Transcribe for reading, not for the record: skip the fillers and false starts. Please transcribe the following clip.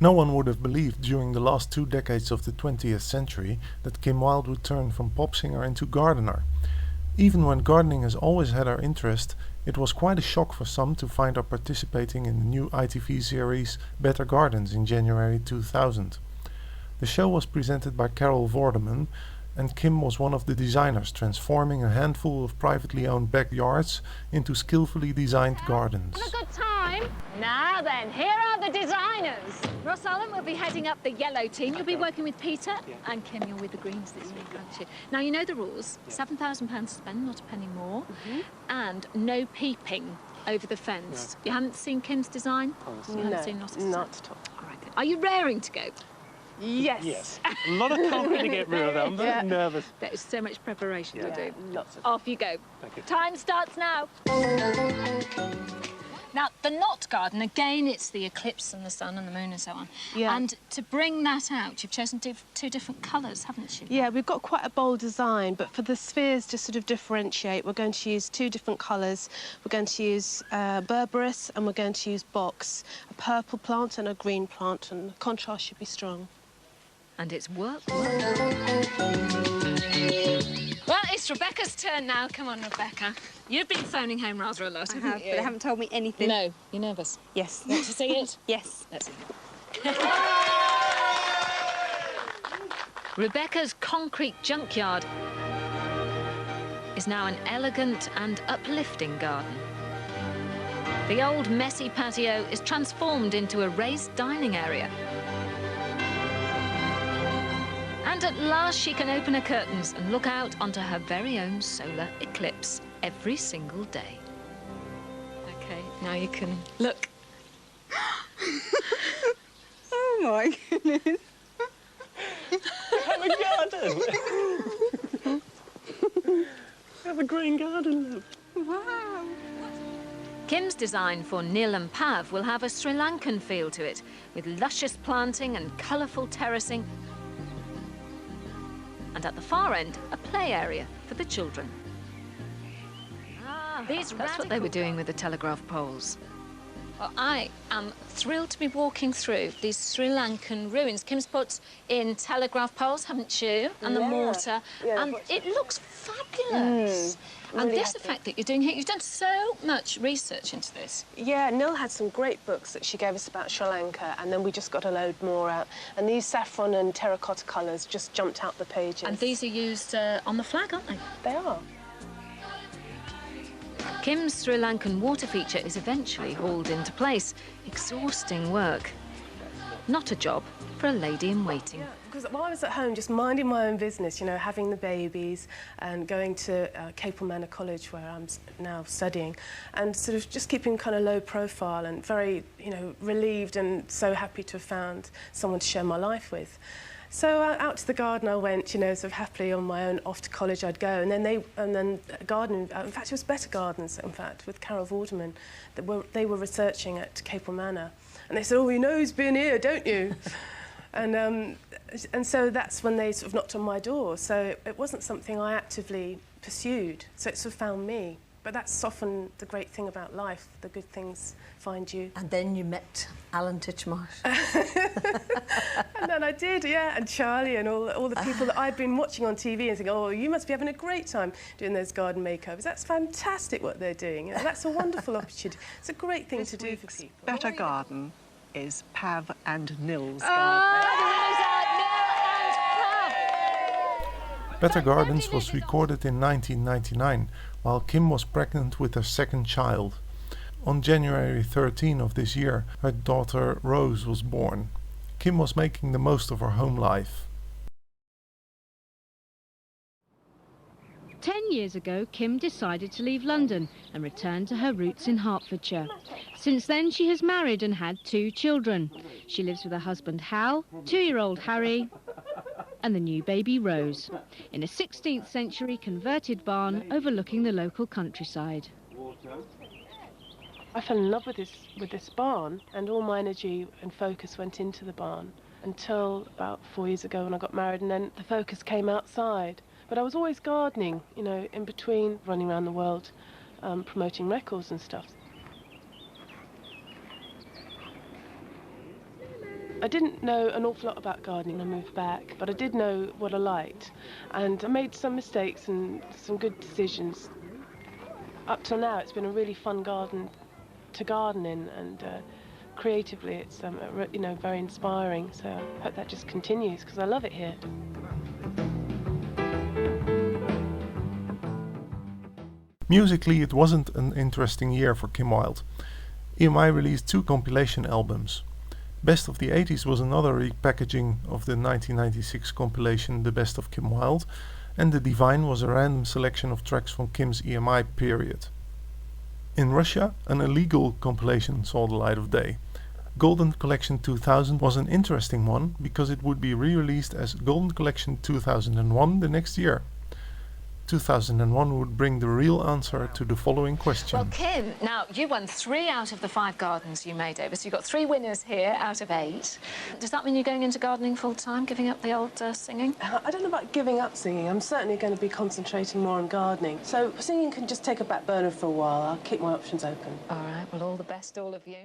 No one would have believed during the last 2 decades of the 20th century that Kim Wilde would turn from pop singer into gardener. Even when gardening has always had our interest, it was quite a shock for some to find her participating in the new ITV series Better Gardens in January 2000. The show was presented by Carol Vorderman, and Kim was one of the designers, transforming a handful of privately owned backyards into skillfully designed gardens. Have a good time. Now then, here are the designers. Ross Allen will be heading up the yellow team. You'll be working with Peter, and Kim, you're with the greens this week, aren't you? Now, you know the rules. £7,000 to spend, not a penny more. And no peeping over the fence. You haven't seen Kim's design? No, You haven't seen not at all. All right, good. Are you raring to go? Yes. A lot of coffee to get rid of that. I'm very nervous. There is so much preparation to do. Lots of. Off you go. Thank you. Time starts now. Now, the knot garden, again, it's the eclipse and the sun and the moon and so on. Yeah. And to bring that out, you've chosen two different colours, haven't you? Yeah, we've got quite a bold design, but for the spheres to sort of differentiate, we're going to use 2 different colours. We're going to use berberis and we're going to use box, a purple plant and a green plant, and the contrast should be strong. And it's work. Well, it's Rebecca's turn now. Come on, Rebecca. You've been phoning home rather a lot, haven't you? But they haven't told me anything. No. You're nervous? Yes. Want to see it? Yes. Let's see. Rebecca's concrete junkyard is now an elegant and uplifting garden. The old messy patio is transformed into a raised dining area. And at last she can open her curtains and look out onto her very own solar eclipse every single day. OK, now you can look. Oh, my goodness. Have a garden! Have a green garden, look. Wow. Kim's design for Nil and Pav will have a Sri Lankan feel to it, with luscious planting and colourful terracing. And at the far end, a play area for the children. That's what they were doing with the telegraph poles. Well, I am thrilled to be walking through these Sri Lankan ruins. Kim's put in telegraph poles, haven't you? And the mortar. And it looks fabulous. And Really this effect that you're doing here, you've done so much research into this. Yeah, Nil had some great books that she gave us about Sri Lanka, and then we just got a load more out. And these saffron and terracotta colours just jumped out the pages. And these are used on the flag, aren't they? They are. Kim's Sri Lankan water feature is eventually hauled into place. Exhausting work. Not a job for a lady in waiting. Yeah, because while I was at home just minding my own business, you know, having the babies and going to Capel Manor College where I'm now studying, and sort of just keeping kind of low profile and very, you know, relieved and so happy to have found someone to share my life with. So out to the garden I went, you know, sort of happily on my own. Off to college I'd go, and then gardening. In fact, it was Better Gardens. In fact, with Carol Vorderman, they were researching at Capel Manor, and they said, "Oh, you know who's been here, don't you?" and so that's when they sort of knocked on my door. So it wasn't something I actively pursued. So it sort of found me. But that's often the great thing about life. The good things find you. And then you met Alan Titchmarsh. And then I did, yeah, and Charlie and all the people that I'd been watching on TV and thinking, oh, you must be having a great time doing those garden makeovers. That's fantastic what they're doing. You know, that's a wonderful opportunity. It's a great thing to do for people. Better Garden is Pav and Nil's garden. Better Gardens was recorded in 1999, while Kim was pregnant with her second child. On January 13 of this year, her daughter Rose was born. Kim was making the most of her home life. 10 years ago, Kim decided to leave London and return to her roots in Hertfordshire. Since then, she has married and had 2 children. She lives with her husband Hal, 2-year-old Harry, and the new baby Rose, in a 16th century converted barn overlooking the local countryside. I fell in love with this barn, and all my energy and focus went into the barn until about 4 years ago when I got married, and then the focus came outside. But I was always gardening, you know, in between running around the world, promoting records and stuff. I didn't know an awful lot about gardening when I moved back, but I did know what I liked. And I made some mistakes and some good decisions. Up till now, it's been a really fun garden to garden in, and creatively it's you know, very inspiring. So I hope that just continues, because I love it here. Musically, it wasn't an interesting year for Kim Wilde. EMI released 2 compilation albums. Best of the 80s was another repackaging of the 1996 compilation The Best of Kim Wilde, and The Divine was a random selection of tracks from Kim's EMI period. In Russia, an illegal compilation saw the light of day. Golden Collection 2000 was an interesting one because it would be re-released as Golden Collection 2001 the next year. 2001 would bring the real answer to the following question. Well, Kim, now you won 3 out of the 5 gardens you made over, so you've got 3 winners here out of 8. Does that mean you're going into gardening full-time, giving up the old singing? I don't know about giving up singing. I'm certainly going to be concentrating more on gardening. So singing can just take a back burner for a while. I'll keep my options open. All right, well, all the best, all of you.